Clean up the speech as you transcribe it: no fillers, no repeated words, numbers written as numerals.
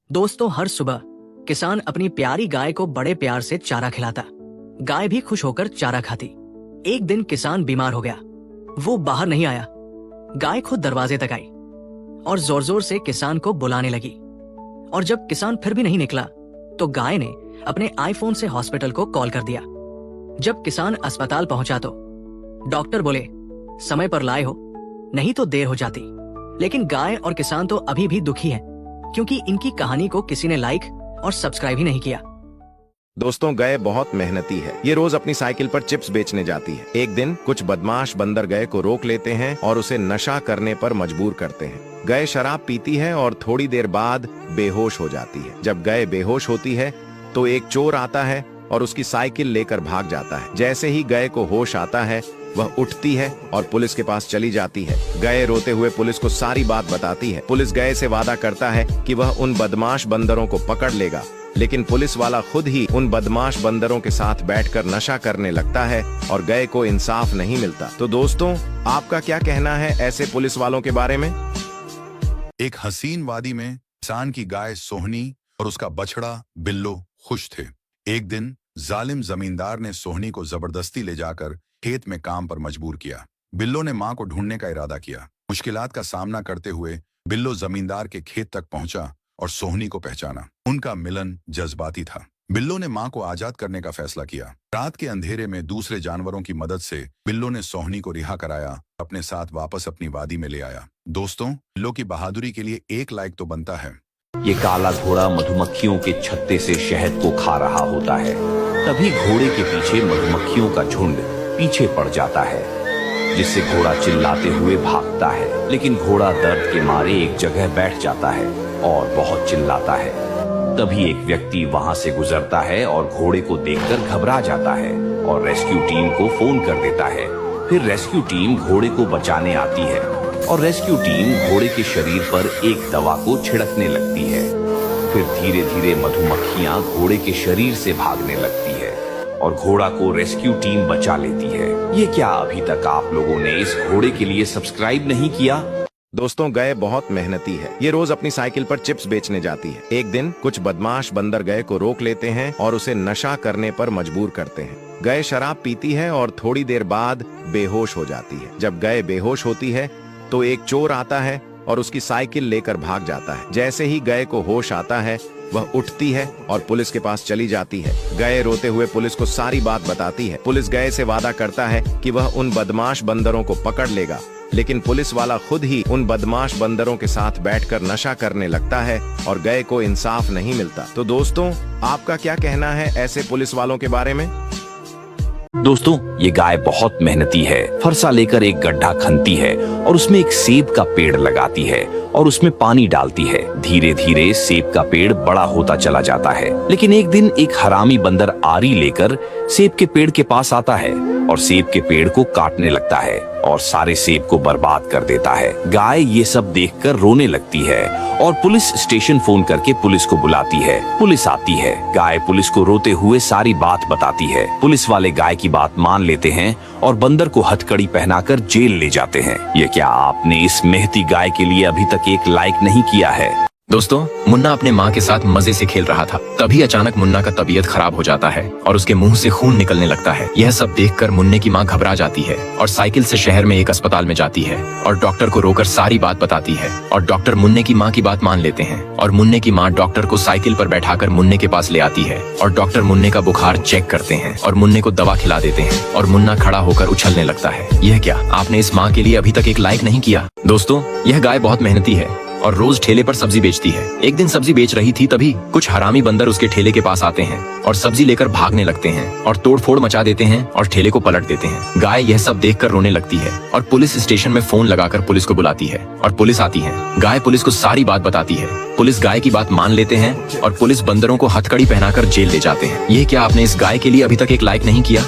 दोस्तों, हर सुबह किसान अपनी प्यारी गाय को बड़े प्यार से चारा खिलाता। गाय भी खुश होकर चारा खाती। एक दिन किसान बीमार हो गया। वो बाहर नहीं आया। गाय खुद दरवाजे तक आई और जोर जोर से किसान को बुलाने लगी। और जब किसान फिर भी नहीं निकला तो गाय ने अपने आईफोन से हॉस्पिटल को कॉल कर दिया। जब किसान अस्पताल पहुंचा तो डॉक्टर बोले, समय पर लाए हो, नहीं तो देर हो जाती। लेकिन गाय और किसान तो अभी भी दुखी हैं, क्योंकि इनकी कहानी को किसी ने लाइक और सब्सक्राइब ही नहीं किया। दोस्तों, गाय बहुत मेहनती है। ये रोज अपनी साइकिल पर चिप्स बेचने जाती है। एक दिन कुछ बदमाश बंदर गाय को रोक लेते हैं और उसे नशा करने पर मजबूर करते हैं। गाय शराब पीती है और थोड़ी देर बाद बेहोश हो जाती है। जब गाय बेहोश होती है तो एक चोर आता है और उसकी साइकिल लेकर भाग जाता है। जैसे ही गाय को होश आता है, वह उठती है और पुलिस के पास चली जाती है। गाय रोते हुए पुलिस को सारी बात बताती है। पुलिस गाय से वादा करता है कि वह उन बदमाश बंदरों को पकड़ लेगा, लेकिन पुलिस वाला खुद ही उन बदमाश बंदरों के साथ बैठकर नशा करने लगता है और गाय को इंसाफ नहीं मिलता। तो दोस्तों, आपका क्या कहना है ऐसे पुलिस वालों के बारे में? एक हसीन वादी में किसान की गाय सोहनी और उसका बछड़ा बिल्लो खुश थे। एक दिन जालिम जमींदार ने सोहनी को जबरदस्ती ले जाकर खेत में काम पर मजबूर किया। बिल्लो ने मां को ढूंढने का इरादा किया। मुश्किलात का सामना करते हुए बिल्लो जमींदार के खेत तक पहुंचा और सोहनी को पहचाना। उनका मिलन जज्बाती था। बिल्लो ने मां को आजाद करने का फैसला किया। रात के अंधेरे में दूसरे जानवरों की मदद से बिल्लो ने सोहनी को रिहा कराया, अपने साथ वापस अपनी वादी में ले आया। दोस्तों, बिल्लो की बहादुरी के लिए एक लाइक तो बनता है। ये काला घोड़ा मधुमक्खियों के छत्ते से शहद को खा रहा होता है। तभी घोड़े के पीछे मधुमक्खियों का झुंड पीछे पड़ जाता है, जिससे घोड़ा चिल्लाते हुए भागता है। लेकिन घोड़ा दर्द के मारे एक जगह बैठ जाता है और बहुत चिल्लाता है। तभी एक व्यक्ति वहां से गुजरता है और घोड़े को देखकर घबरा जाता है और रेस्क्यू टीम को फोन कर देता है। फिर रेस्क्यू टीम घोड़े को बचाने आती है और रेस्क्यू टीम घोड़े के शरीर पर एक दवा को छिड़कने लगती है। फिर धीरे धीरे मधुमक्खियां घोड़े के शरीर से भागने लगती है और घोड़ा को रेस्क्यू टीम बचा लेती है। ये क्या अभी तक आप लोगों ने इस घोड़े के लिए सब्सक्राइब नहीं किया? दोस्तों, गाय बहुत मेहनती है। ये रोज अपनी साइकिल पर चिप्स बेचने जाती है। एक दिन कुछ बदमाश बंदर गाय को रोक लेते हैं और उसे नशा करने पर मजबूर करते हैं। गाय शराब पीती है और थोड़ी देर बाद बेहोश हो जाती है। जब गाय बेहोश होती है तो एक चोर आता है और उसकी साइकिल लेकर भाग जाता है। जैसे ही गाय को होश आता है, वह उठती है और पुलिस के पास चली जाती है। गाय रोते हुए पुलिस को सारी बात बताती है। पुलिस गाय से वादा करता है कि वह उन बदमाश बंदरों को पकड़ लेगा, लेकिन पुलिस वाला खुद ही उन बदमाश बंदरों के साथ बैठकर नशा करने लगता है और गाय को इंसाफ नहीं मिलता। तो दोस्तों, आपका क्या कहना है ऐसे पुलिस वालों के बारे में? दोस्तों, ये गाय बहुत मेहनती है। फरसा लेकर एक गड्ढा खनती है और उसमें एक सेब का पेड़ लगाती है और उसमें पानी डालती है। धीरे धीरे सेब का पेड़ बड़ा होता चला जाता है। लेकिन एक दिन एक हरामी बंदर आरी लेकर सेब के पेड़ के पास आता है और सेब के पेड़ को काटने लगता है और सारे सेब को बर्बाद कर देता है। गाय ये सब देखकर रोने लगती है और पुलिस स्टेशन फोन करके पुलिस को बुलाती है। पुलिस आती है। गाय पुलिस को रोते हुए सारी बात बताती है। पुलिस वाले गाय की बात मान लेते हैं और बंदर को हथकड़ी पहनाकर जेल ले जाते हैं। ये क्या आपने इस मेहनती गाय के लिए अभी तक एक लाइक नहीं किया है? दोस्तों, मुन्ना अपने माँ के साथ मजे से खेल रहा था। तभी अचानक मुन्ना का तबीयत खराब हो जाता है और उसके मुंह से खून निकलने लगता है। यह सब देखकर मुन्ने की माँ घबरा जाती है और साइकिल से शहर में एक अस्पताल में जाती है और डॉक्टर को रोकर सारी बात बताती है। और डॉक्टर मुन्ने की माँ की बात मान लेते हैं और मुन्ने की माँ डॉक्टर को साइकिल पर बैठाकर मुन्ने के पास ले आती है और डॉक्टर मुन्ने का बुखार चेक करते हैं और मुन्ने को दवा खिला देते हैं और मुन्ना खड़ा होकर उछलने लगता है। यह क्या आपने इस माँ के लिए अभी तक एक लाइक नहीं किया? दोस्तों, यह गाय बहुत मेहनती है और रोज ठेले पर सब्जी बेचती है। एक दिन सब्जी बेच रही थी, तभी कुछ हरामी बंदर उसके ठेले के पास आते हैं और सब्जी लेकर भागने लगते हैं और तोड़फोड़ मचा देते हैं और ठेले को पलट देते हैं। गाय यह सब देखकर रोने लगती है और पुलिस स्टेशन में फोन लगाकर पुलिस को बुलाती है और पुलिस आती है। गाय पुलिस को सारी बात बताती है। पुलिस गाय की बात मान लेते हैं और पुलिस बंदरों को हथकड़ी पहनाकर जेल ले जाते हैं। ये क्या आपने इस गाय के लिए अभी तक एक लाइक नहीं किया?